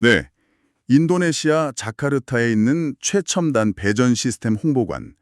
네, 인도네시아 자카르타에 있는 최첨단 배전 시스템 홍보관,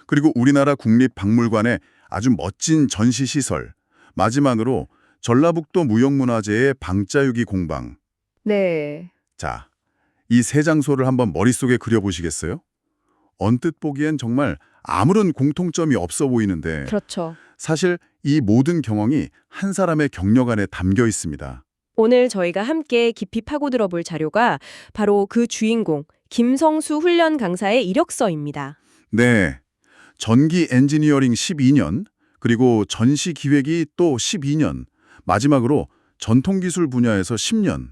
그리고 우리나라 국립박물관의 아주 멋진 전시시설, 마지막으로 전라북도 무형문화재의 방자유기 공방. 네. 자, 이 세 장소를 한번 머릿속에 그려보시겠어요? 언뜻 보기엔 정말 아무런 공통점이 없어 보이는데 그렇죠. 사실 이 모든 경험이 한 사람의 경력 안에 담겨 있습니다. 오늘 저희가 함께 깊이 파고들어 볼 자료가 바로 그 주인공, 김성수 훈련 강사의 이력서입니다. 네, 전기 엔지니어링 12년, 그리고 전시 기획이 또 12년, 마지막으로 전통기술 분야에서 10년.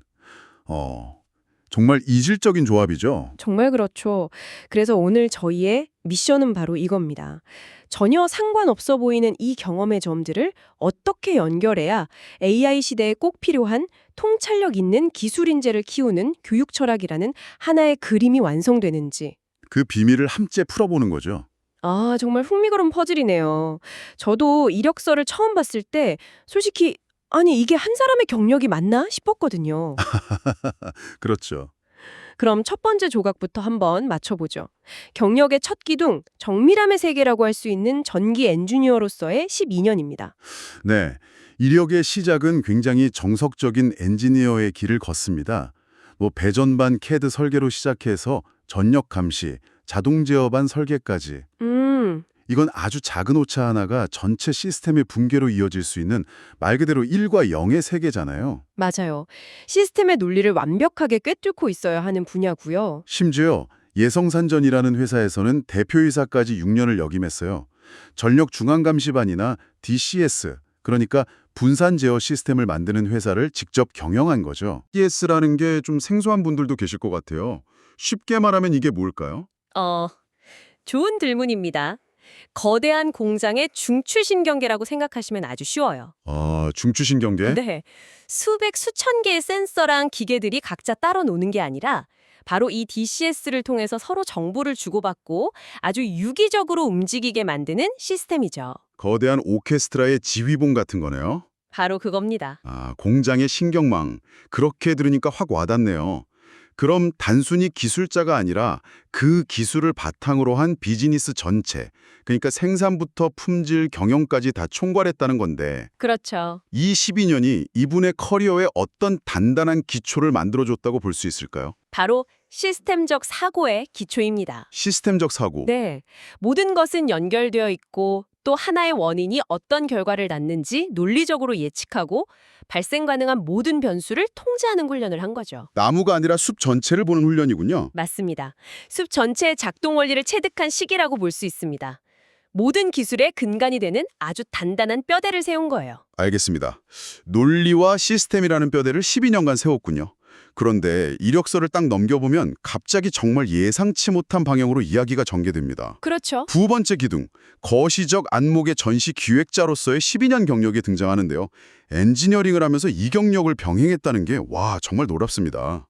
정말 이질적인 조합이죠. 정말 그렇죠. 그래서 오늘 저희의 미션은 바로 이겁니다. 전혀 상관없어 보이는 이 경험의 점들을 어떻게 연결해야 AI 시대에 꼭 필요한 통찰력 있는 기술 인재를 키우는 교육 철학이라는 하나의 그림이 완성되는지. 그 비밀을 함께 풀어보는 거죠. 아, 정말 흥미로운 퍼즐이네요. 저도 이력서를 처음 봤을 때 솔직히 아니 이게 한 사람의 경력이 맞나 싶었거든요. 그렇죠. 그럼 첫 번째 조각부터 한번 맞춰보죠. 경력의 첫 기둥, 정밀함의 세계라고 할 수 있는 전기 엔지니어로서의 12년입니다. 네, 이력의 시작은 굉장히 정석적인 엔지니어의 길을 걷습니다. 배전반 CAD 설계로 시작해서 전력 감시, 자동 제어반 설계까지. 이건 아주 작은 오차 하나가 전체 시스템의 붕괴로 이어질 수 있는 말 그대로 1과 0의 세계잖아요. 맞아요. 시스템의 논리를 완벽하게 꿰뚫고 있어야 하는 분야고요. 심지어 예성산전이라는 회사에서는 대표이사까지 6년을 역임했어요. 전력 중앙감시반이나 DCS, 그러니까 분산 제어 시스템을 만드는 회사를 직접 경영한 거죠. DCS라는 게 좀 생소한 분들도 계실 것 같아요. 쉽게 말하면 이게 뭘까요? 좋은 질문입니다. 거대한 공장의 중추신경계라고 생각하시면 아주 쉬워요. 아, 중추신경계? 네. 수백, 수천 개의 센서랑 기계들이 각자 따로 노는 게 아니라 바로 이 DCS를 통해서 서로 정보를 주고받고 아주 유기적으로 움직이게 만드는 시스템이죠. 거대한 오케스트라의 지휘봉 같은 거네요. 바로 그겁니다. 아, 공장의 신경망. 그렇게 들으니까 확 와닿네요. 그럼 단순히 기술자가 아니라 그 기술을 바탕으로 한 비즈니스 전체, 그러니까 생산부터 품질, 경영까지 다 총괄했다는 건데 그렇죠. 이 12년이 이분의 커리어에 어떤 단단한 기초를 만들어줬다고 볼 수 있을까요? 바로 시스템적 사고의 기초입니다. 시스템적 사고. 네. 모든 것은 연결되어 있고 또 하나의 원인이 어떤 결과를 낳는지 논리적으로 예측하고 발생 가능한 모든 변수를 통제하는 훈련을 한 거죠. 나무가 아니라 숲 전체를 보는 훈련이군요. 맞습니다. 숲 전체의 작동 원리를 체득한 시기라고 볼 수 있습니다. 모든 기술의 근간이 되는 아주 단단한 뼈대를 세운 거예요. 알겠습니다. 논리와 시스템이라는 뼈대를 12년간 세웠군요. 그런데 이력서를 딱 넘겨보면 갑자기 정말 예상치 못한 방향으로 이야기가 전개됩니다. 그렇죠. 두 번째 기둥, 거시적 안목의 전시 기획자로서의 12년 경력이 등장하는데요. 엔지니어링을 하면서 이 경력을 병행했다는 게 와, 정말 놀랍습니다.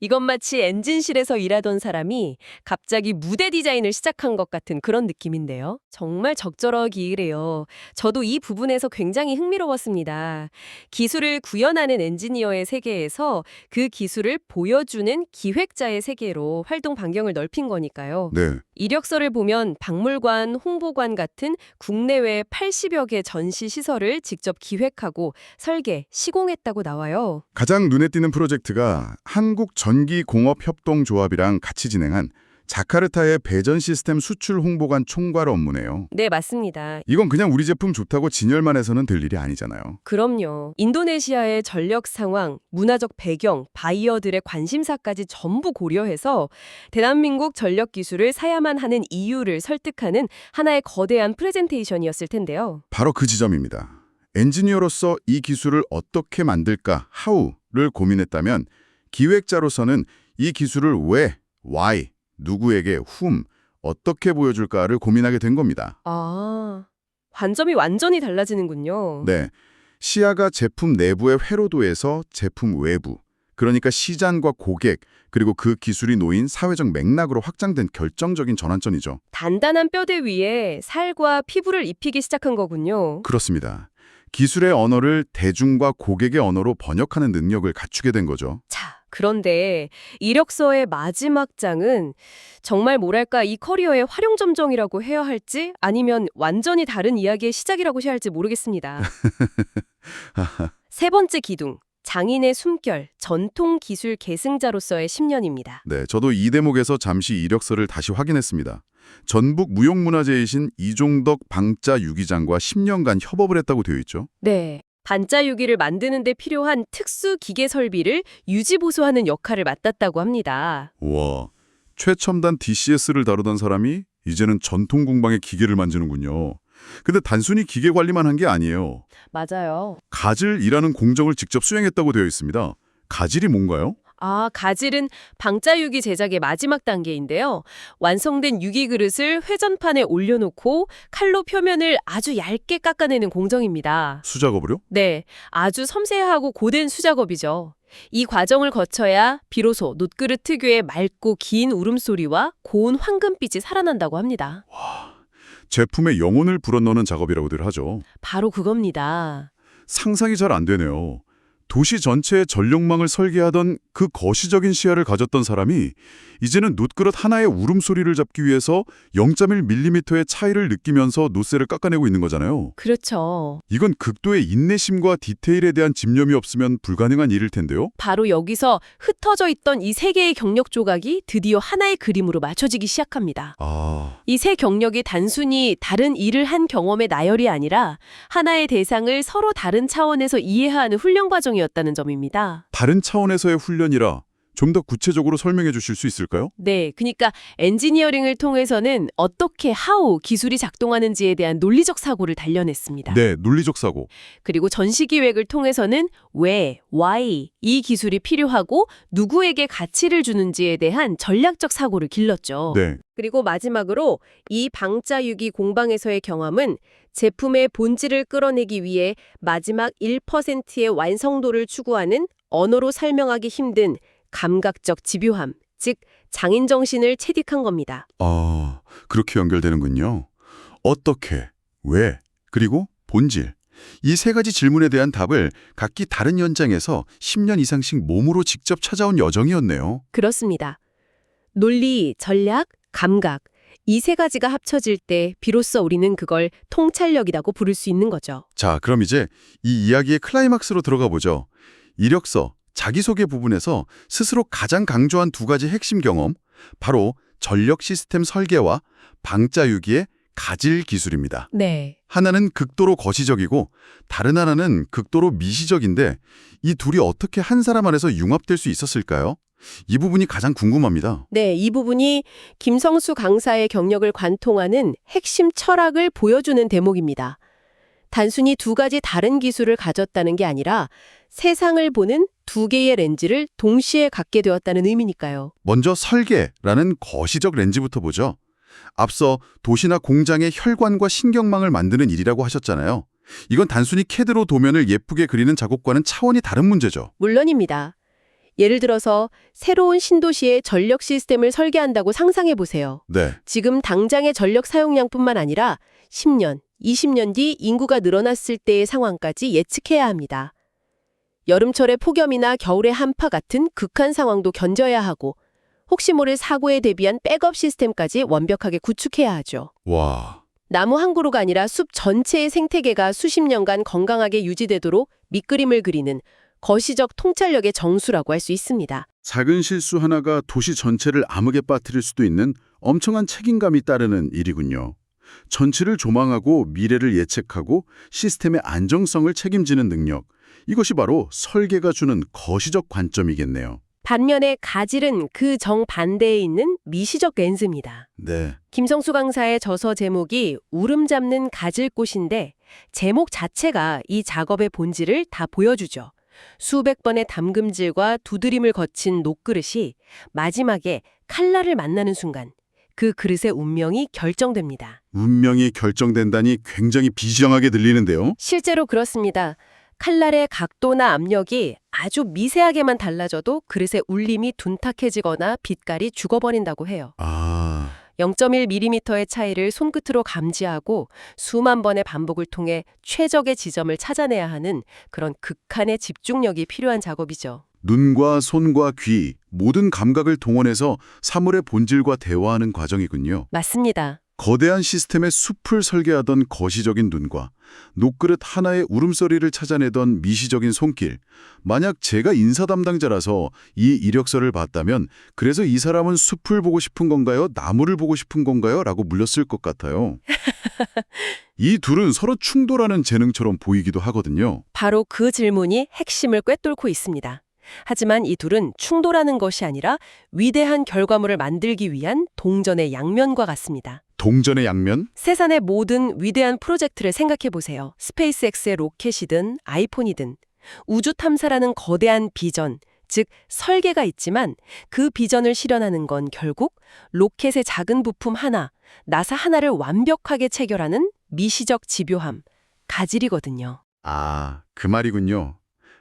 이건 마치 엔진실에서 일하던 사람이 갑자기 무대 디자인을 시작한 것 같은 그런 느낌인데요. 정말 적절하기이래요. 저도 이 부분에서 굉장히 흥미로웠습니다. 기술을 구현하는 엔지니어의 세계에서 그 기술을 보여주는 기획자의 세계로 활동 반경을 넓힌 거니까요. 네. 이력서를 보면 박물관, 홍보관 같은 국내외 80여 개 전시 시설을 직접 기획하고 설계, 시공했다고 나와요. 가장 눈에 띄는 프로젝트가 한국전기공업협동조합이랑 같이 진행한 자카르타의 배전 시스템 수출 홍보관 총괄 업무네요. 네, 맞습니다. 이건 그냥 우리 제품 좋다고 진열만 해서는 될 일이 아니잖아요. 그럼요. 인도네시아의 전력 상황, 문화적 배경, 바이어들의 관심사까지 전부 고려해서 대한민국 전력 기술을 사야만 하는 이유를 설득하는 하나의 거대한 프레젠테이션이었을 텐데요. 바로 그 지점입니다. 엔지니어로서 이 기술을 어떻게 만들까, how를 고민했다면 기획자로서는 이 기술을 왜, why, 누구에게, whom, 어떻게 보여줄까를 고민하게 된 겁니다. 아, 관점이 완전히 달라지는군요. 네, 시야가 제품 내부의 회로도에서 제품 외부, 그러니까 시장과 고객, 그리고 그 기술이 놓인 사회적 맥락으로 확장된 결정적인 전환점이죠. 단단한 뼈대 위에 살과 피부를 입히기 시작한 거군요. 그렇습니다. 기술의 언어를 대중과 고객의 언어로 번역하는 능력을 갖추게 된 거죠. 자, 그런데 이력서의 마지막 장은 정말 뭐랄까 이 커리어의 활용점정이라고 해야 할지 아니면 완전히 다른 이야기의 시작이라고 해야 할지 모르겠습니다. 세 번째 기둥, 장인의 숨결, 전통 기술 계승자로서의 10년입니다. 네, 저도 이 대목에서 잠시 이력서를 다시 확인했습니다. 전북 무용문화재이신 이종덕 방자 유기장과 10년간 협업을 했다고 되어 있죠. 네. 반자유기를 만드는 데 필요한 특수 기계 설비를 유지 보수하는 역할을 맡았다고 합니다. 우와, 최첨단 DCS를 다루던 사람이 이제는 전통 공방의 기계를 만지는군요. 근데 단순히 기계 관리만 한 게 아니에요. 맞아요. 가질이라는 공정을 직접 수행했다고 되어 있습니다. 가질이 뭔가요? 가질은 방자유기 제작의 마지막 단계인데요. 완성된 유기 그릇을 회전판에 올려놓고 칼로 표면을 아주 얇게 깎아내는 공정입니다. 수작업으로? 네, 아주 섬세하고 고된 수작업이죠. 이 과정을 거쳐야 비로소 놋그릇 특유의 맑고 긴 울음소리와 고운 황금빛이 살아난다고 합니다. 제품의 영혼을 불어넣는 작업이라고들 하죠. 바로 그겁니다. 상상이 잘 안 되네요. 도시 전체의 전력망을 설계하던 그 거시적인 시야를 가졌던 사람이 이제는 놋그릇 하나의 울음소리를 잡기 위해서 0.1mm의 차이를 느끼면서 놋새를 깎아내고 있는 거잖아요. 그렇죠. 이건 극도의 인내심과 디테일에 대한 집념이 없으면 불가능한 일일 텐데요. 바로 여기서 흩어져 있던 이 세 개의 경력 조각이 드디어 하나의 그림으로 맞춰지기 시작합니다. 이 세 경력이 단순히 다른 일을 한 경험의 나열이 아니라 하나의 대상을 서로 다른 차원에서 이해하는 훈련 과정이었다는 점입니다. 다른 차원에서의 훈련이라 좀 더 구체적으로 설명해 주실 수 있을까요? 네, 그러니까 엔지니어링을 통해서는 어떻게 how 기술이 작동하는지에 대한 논리적 사고를 단련했습니다. 네, 논리적 사고. 그리고 전시 기획을 통해서는 왜, why 이 기술이 필요하고 누구에게 가치를 주는지에 대한 전략적 사고를 길렀죠. 네, 그리고 마지막으로 이 방자유기 공방에서의 경험은 제품의 본질을 끌어내기 위해 마지막 1%의 완성도를 추구하는 언어로 설명하기 힘든 감각적 집요함, 즉 장인 정신을 체득한 겁니다. 그렇게 연결되는군요. 어떻게, 왜, 그리고 본질. 이 세 가지 질문에 대한 답을 각기 다른 현장에서 10년 이상씩 몸으로 직접 찾아온 여정이었네요. 그렇습니다. 논리, 전략, 감각 이 세 가지가 합쳐질 때 비로소 우리는 그걸 통찰력이라고 부를 수 있는 거죠. 자, 그럼 이제 이 이야기의 클라이막스로 들어가 보죠. 이력서, 자기소개 부분에서 스스로 가장 강조한 두 가지 핵심 경험, 바로 전력 시스템 설계와 방자유기의 가질 기술입니다. 네. 하나는 극도로 거시적이고 다른 하나는 극도로 미시적인데 이 둘이 어떻게 한 사람 안에서 융합될 수 있었을까요? 이 부분이 가장 궁금합니다. 네, 이 부분이 김성수 강사의 경력을 관통하는 핵심 철학을 보여주는 대목입니다. 단순히 두 가지 다른 기술을 가졌다는 게 아니라 세상을 보는 두 개의 렌즈를 동시에 갖게 되었다는 의미니까요. 먼저 설계라는 거시적 렌즈부터 보죠. 앞서 도시나 공장의 혈관과 신경망을 만드는 일이라고 하셨잖아요. 이건 단순히 캐드로 도면을 예쁘게 그리는 작업과는 차원이 다른 문제죠. 물론입니다. 예를 들어서 새로운 신도시의 전력 시스템을 설계한다고 상상해 보세요. 네, 지금 당장의 전력 사용량뿐만 아니라 10년, 20년 뒤 인구가 늘어났을 때의 상황까지 예측해야 합니다. 여름철의 폭염이나 겨울의 한파 같은 극한 상황도 견뎌야 하고 혹시 모를 사고에 대비한 백업 시스템까지 완벽하게 구축해야 하죠. 와, 나무 한 그루가 아니라 숲 전체의 생태계가 수십 년간 건강하게 유지되도록 밑그림을 그리는 거시적 통찰력의 정수라고 할 수 있습니다. 작은 실수 하나가 도시 전체를 암흑에 빠뜨릴 수도 있는 엄청난 책임감이 따르는 일이군요. 전체를 조망하고 미래를 예측하고 시스템의 안정성을 책임지는 능력. 이것이 바로 설계가 주는 거시적 관점이겠네요. 반면에 가질은 그 정반대에 있는 미시적 렌즈입니다. 네, 김성수 강사의 저서 제목이 울음 잡는 가질꽃인데 제목 자체가 이 작업의 본질을 다 보여주죠. 수백 번의 담금질과 두드림을 거친 놋그릇이 마지막에 칼날을 만나는 순간 그 그릇의 운명이 결정됩니다. 운명이 결정된다니 굉장히 비장하게 들리는데요. 실제로 그렇습니다. 칼날의 각도나 압력이 아주 미세하게만 달라져도 그릇의 울림이 둔탁해지거나 빛깔이 죽어버린다고 해요. 0.1mm의 차이를 손끝으로 감지하고 수만 번의 반복을 통해 최적의 지점을 찾아내야 하는 그런 극한의 집중력이 필요한 작업이죠. 눈과 손과 귀, 모든 감각을 동원해서 사물의 본질과 대화하는 과정이군요. 맞습니다. 거대한 시스템의 숲을 설계하던 거시적인 눈과 녹그릇 하나의 울음소리를 찾아내던 미시적인 손길. 만약 제가 인사 담당자라서 이 이력서를 봤다면 그래서 이 사람은 숲을 보고 싶은 건가요? 나무를 보고 싶은 건가요? 라고 물렸을 것 같아요. 이 둘은 서로 충돌하는 재능처럼 보이기도 하거든요. 바로 그 질문이 핵심을 꿰뚫고 있습니다. 하지만 이 둘은 충돌하는 것이 아니라 위대한 결과물을 만들기 위한 동전의 양면과 같습니다. 동전의 양면? 세상의 모든 위대한 프로젝트를 생각해 보세요. 스페이스X의 로켓이든 아이폰이든 우주 탐사라는 거대한 비전, 즉 설계가 있지만 그 비전을 실현하는 건 결국 로켓의 작은 부품 하나, 나사 하나를 완벽하게 체결하는 미시적 집요함, 가질이거든요. 아, 그 말이군요.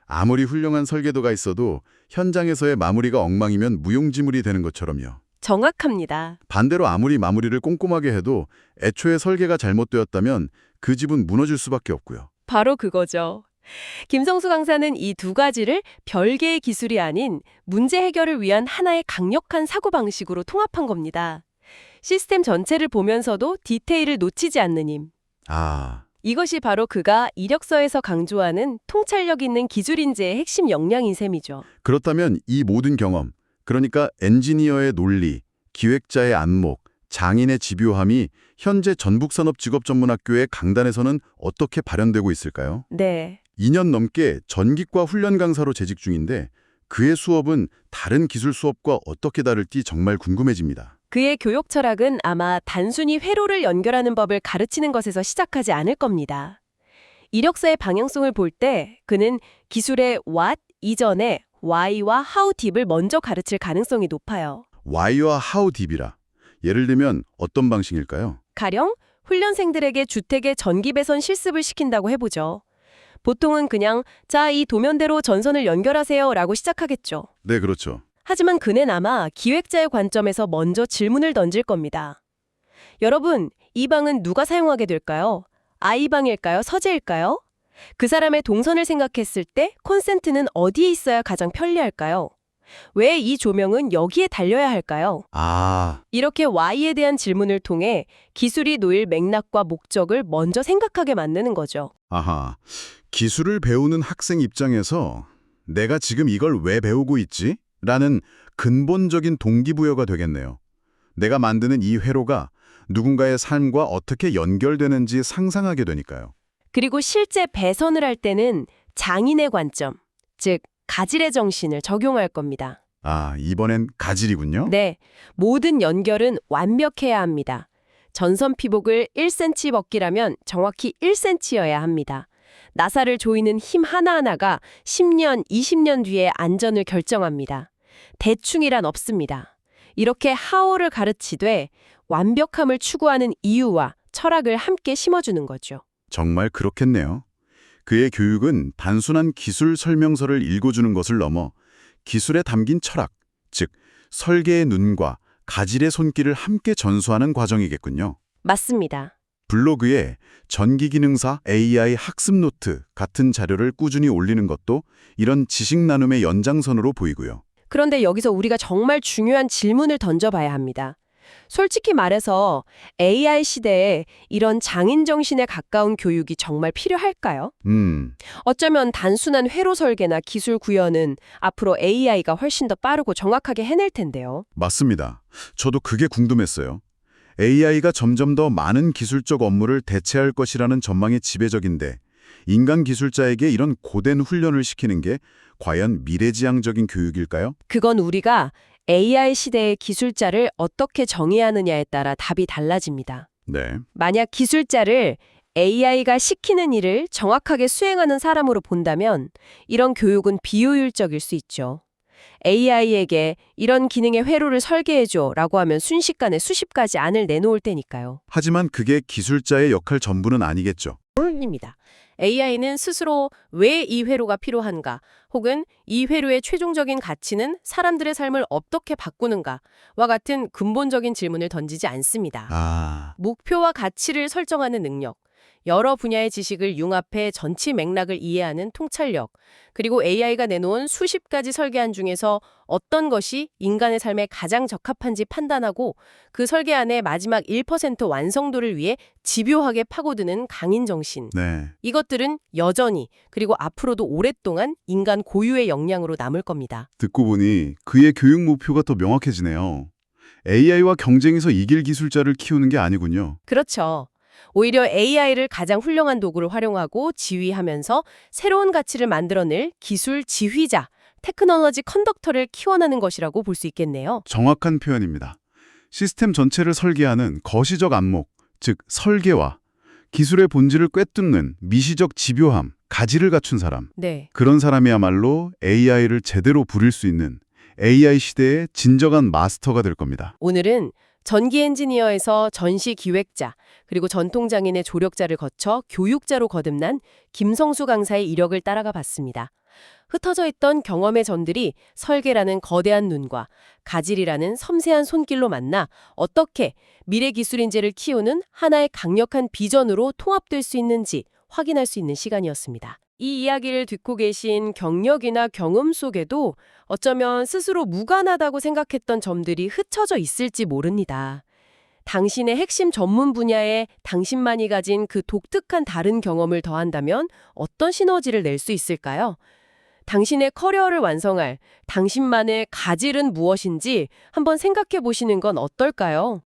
아무리 훌륭한 설계도가 있어도 현장에서의 마무리가 엉망이면 무용지물이 되는 것처럼요. 정확합니다. 반대로 아무리 마무리를 꼼꼼하게 해도 애초에 설계가 잘못되었다면 그 집은 무너질 수밖에 없고요. 바로 그거죠. 김성수 강사는 이 두 가지를 별개의 기술이 아닌 문제 해결을 위한 하나의 강력한 사고방식으로 통합한 겁니다. 시스템 전체를 보면서도 디테일을 놓치지 않는 힘. 아, 이것이 바로 그가 이력서에서 강조하는 통찰력 있는 기술 인재의 핵심 역량인 셈이죠. 그렇다면 이 모든 경험, 그러니까 엔지니어의 논리, 기획자의 안목, 장인의 집요함이 현재 전북산업직업전문학교의 강단에서는 어떻게 발현되고 있을까요? 네. 2년 넘게 전기과 훈련 강사로 재직 중인데 그의 수업은 다른 기술 수업과 어떻게 다를지 정말 궁금해집니다. 그의 교육 철학은 아마 단순히 회로를 연결하는 법을 가르치는 것에서 시작하지 않을 겁니다. 이력서의 방향성을 볼 때 그는 기술의 what 이전에 why와 how deep을 먼저 가르칠 가능성이 높아요. Why와 How Deep이라. 예를 들면 어떤 방식일까요? 가령 훈련생들에게 주택의 전기 배선 실습을 시킨다고 해보죠. 보통은 그냥 자, 이 도면대로 전선을 연결하세요 라고 시작하겠죠. 네, 그렇죠. 하지만 그는 아마 기획자의 관점에서 먼저 질문을 던질 겁니다. 여러분, 이 방은 누가 사용하게 될까요? I방일까요? 서재일까요? 그 사람의 동선을 생각했을 때 콘센트는 어디에 있어야 가장 편리할까요? 왜 이 조명은 여기에 달려야 할까요? 아, 이렇게 Y에 대한 질문을 통해 기술이 놓일 맥락과 목적을 먼저 생각하게 만드는 거죠. 아하. 기술을 배우는 학생 입장에서 내가 지금 이걸 왜 배우고 있지? 라는 근본적인 동기부여가 되겠네요. 내가 만드는 이 회로가 누군가의 삶과 어떻게 연결되는지 상상하게 되니까요. 그리고 실제 배선을 할 때는 장인의 관점, 즉 가질의 정신을 적용할 겁니다. 아, 이번엔 가질이군요? 네, 모든 연결은 완벽해야 합니다. 전선 피복을 1cm 벗기라면 정확히 1cm여야 합니다. 나사를 조이는 힘 하나하나가 10년, 20년 뒤의 안전을 결정합니다. 대충이란 없습니다. 이렇게 하오를 가르치되 완벽함을 추구하는 이유와 철학을 함께 심어주는 거죠. 정말 그렇겠네요. 그의 교육은 단순한 기술 설명서를 읽어주는 것을 넘어 기술에 담긴 철학, 즉 설계의 눈과 가질의 손길을 함께 전수하는 과정이겠군요. 맞습니다. 블로그에 전기기능사 AI 학습 노트 같은 자료를 꾸준히 올리는 것도 이런 지식 나눔의 연장선으로 보이고요. 그런데 여기서 우리가 정말 중요한 질문을 던져봐야 합니다. 솔직히 말해서 AI 시대에 이런 장인 정신에 가까운 교육이 정말 필요할까요? 어쩌면 단순한 회로 설계나 기술 구현은 앞으로 AI가 훨씬 더 빠르고 정확하게 해낼 텐데요. 맞습니다. 저도 그게 궁금했어요. AI가 점점 더 많은 기술적 업무를 대체할 것이라는 전망이 지배적인데 인간 기술자에게 이런 고된 훈련을 시키는 게 과연 미래지향적인 교육일까요? 그건 우리가 AI 시대의 기술자를 어떻게 정의해야 하느냐에 따라 답이 달라집니다. 네. 만약 기술자를 AI가 시키는 일을 정확하게 수행하는 사람으로 본다면 이런 교육은 비효율적일 수 있죠. AI에게 이런 기능의 회로를 설계해줘 라고 하면 순식간에 수십 가지 안을 내놓을 테니까요. 하지만 그게 기술자의 역할 전부는 아니겠죠. 입니다. AI는 스스로 왜 이 회로가 필요한가 혹은 이 회로의 최종적인 가치는 사람들의 삶을 어떻게 바꾸는가와 같은 근본적인 질문을 던지지 않습니다. 아, 목표와 가치를 설정하는 능력, 여러 분야의 지식을 융합해 전치 맥락을 이해하는 통찰력, 그리고 AI가 내놓은 수십 가지 설계안 중에서 어떤 것이 인간의 삶에 가장 적합한지 판단하고 그 설계안의 마지막 1% 완성도를 위해 집요하게 파고드는 강인 정신. 네. 이것들은 여전히 그리고 앞으로도 오랫동안 인간 고유의 역량으로 남을 겁니다. 듣고 보니 그의 교육 목표가 더 명확해지네요. AI와 경쟁에서 이길 기술자를 키우는 게 아니군요. 그렇죠. 오히려 AI를 가장 훌륭한 도구를 활용하고 지휘하면서 새로운 가치를 만들어낼 기술 지휘자, 테크놀로지 컨덕터를 키워나는 것이라고 볼 수 있겠네요. 정확한 표현입니다. 시스템 전체를 설계하는 거시적 안목, 즉 설계와 기술의 본질을 꿰뚫는 미시적 집요함, 가지를 갖춘 사람. 네. 그런 사람이야말로 AI를 제대로 부릴 수 있는 AI 시대의 진정한 마스터가 될 겁니다. 오늘은 전기 엔지니어에서 전시 기획자, 그리고 전통장인의 조력자를 거쳐 교육자로 거듭난 김성수 강사의 이력을 따라가 봤습니다. 흩어져 있던 경험의 전들이 설계라는 거대한 눈과 가질이라는 섬세한 손길로 만나 어떻게 미래 기술 인재를 키우는 하나의 강력한 비전으로 통합될 수 있는지 확인할 수 있는 시간이었습니다. 이 이야기를 듣고 계신 경력이나 경험 속에도 어쩌면 스스로 무관하다고 생각했던 점들이 흩어져 있을지 모릅니다. 당신의 핵심 전문 분야에 당신만이 가진 그 독특한 다른 경험을 더한다면 어떤 시너지를 낼 수 있을까요? 당신의 커리어를 완성할 당신만의 가질은 무엇인지 한번 생각해 보시는 건 어떨까요?